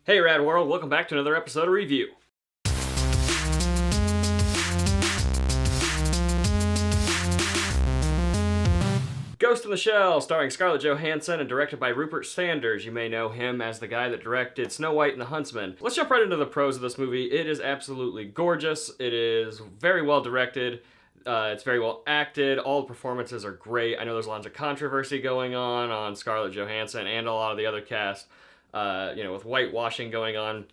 Hey Rad World, welcome back to another episode of Review. Ghost in the Shell, starring Scarlett Johansson and directed by Rupert Sanders. You may know him as the guy that directed Snow White and the Huntsman. Let's jump right into the pros of this movie. It is absolutely gorgeous. It is very well directed. It's very well acted. All the performances are great. I know there's lots of controversy going on Scarlett Johansson and a lot of the other cast, with whitewashing going on.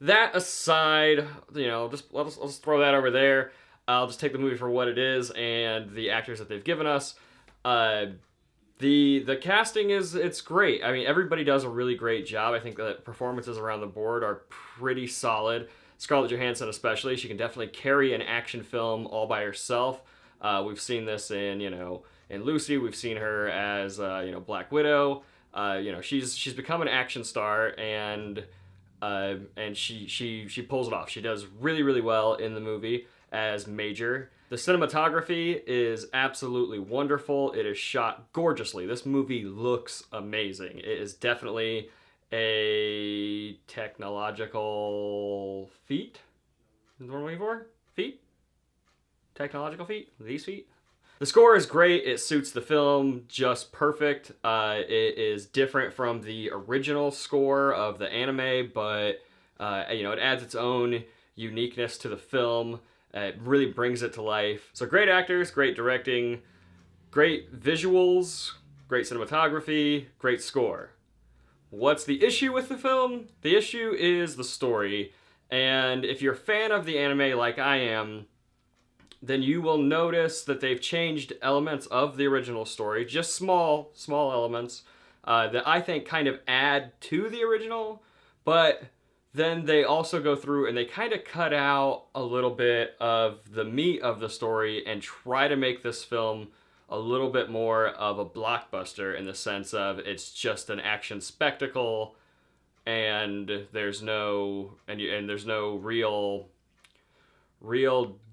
That aside, just let's throw that over there. I'll just take the movie for what it is and the actors that they've given us. The casting it's great. I mean, everybody does a really great job. I think that performances around the board are pretty solid. Scarlett Johansson especially, she can definitely carry an action film all by herself. We've seen this in Lucy. We've seen her as Black Widow. She's become an action star, and she pulls it off. She does really, really well in the movie as Major. The cinematography is absolutely wonderful. It is shot gorgeously. This movie looks amazing. It is definitely a technological feat. Is what I'm looking for? Feat? Technological feat? These feet? The score is great. It suits the film just perfect. It is different from the original score of the anime, but it adds its own uniqueness to the film. It really brings it to life. So great actors, great directing, great visuals, great cinematography, great score. What's the issue with the film? The issue is the story. And if you're a fan of the anime like I am, then you will notice that they've changed elements of the original story, just small elements that I think kind of add to the original, but then they also go through and they kind of cut out a little bit of the meat of the story and try to make this film a little bit more of a blockbuster in the sense of it's just an action spectacle and there's no real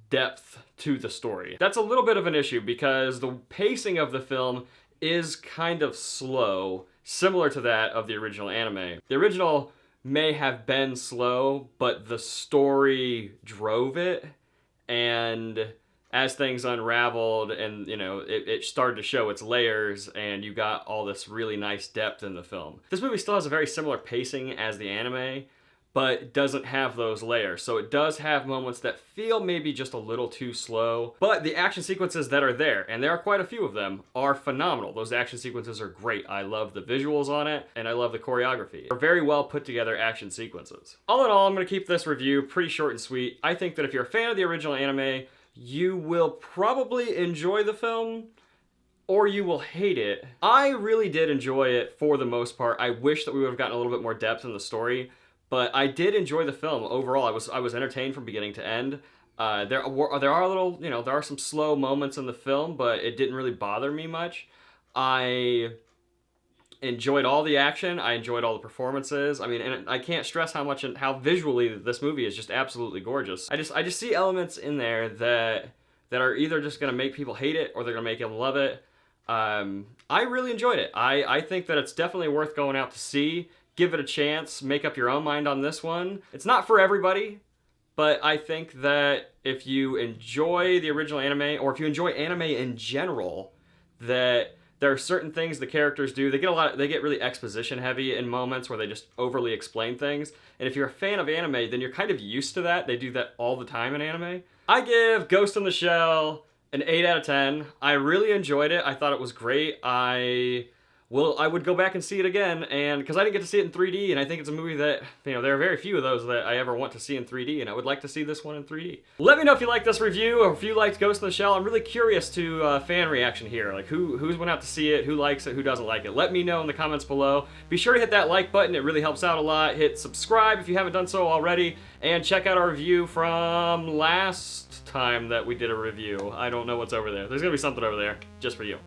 depth to the story. That's a little bit of an issue because the pacing of the film is kind of slow, similar to that of the original anime. The original may have been slow, but the story drove it, and as things unraveled and it started to show its layers, and you got all this really nice depth in the film. This movie still has a very similar pacing as the anime, but doesn't have those layers. So it does have moments that feel maybe just a little too slow, but the action sequences that are there, and there are quite a few of them, are phenomenal. Those action sequences are great. I love the visuals on it, and I love the choreography. They're very well put together action sequences. All in all, I'm gonna keep this review pretty short and sweet. I think that if you're a fan of the original anime, you will probably enjoy the film, or you will hate it. I really did enjoy it for the most part. I wish that we would have gotten a little bit more depth in the story, but I did enjoy the film overall. I was entertained from beginning to end. There are some slow moments in the film, but it didn't really bother me much. I enjoyed all the action. I enjoyed all the performances. I mean, and I can't stress how visually this movie is just absolutely gorgeous. I just see elements in there that are either just gonna make people hate it or they're gonna make them love it. I really enjoyed it. I think that it's definitely worth going out to see. Give it a chance, make up your own mind on this one. It's not for everybody, but I think that if you enjoy the original anime, or if you enjoy anime in general, that there are certain things the characters do. They get really exposition heavy in moments where they just overly explain things. And if you're a fan of anime, then you're kind of used to that. They do that all the time in anime. I give Ghost in the Shell an 8 out of 10. I really enjoyed it. I thought it was great. I would go back and see it again, and because I didn't get to see it in 3D, and I think it's a movie that, there are very few of those that I ever want to see in 3D, and I would like to see this one in 3D. Let me know if you liked this review, or if you liked Ghost in the Shell. I'm really curious to fan reaction here. Like, who's went out to see it, who likes it, who doesn't like it. Let me know in the comments below. Be sure to hit that like button, it really helps out a lot. Hit subscribe if you haven't done so already, and check out our review from last time that we did a review. I don't know what's over there. There's gonna be something over there, just for you.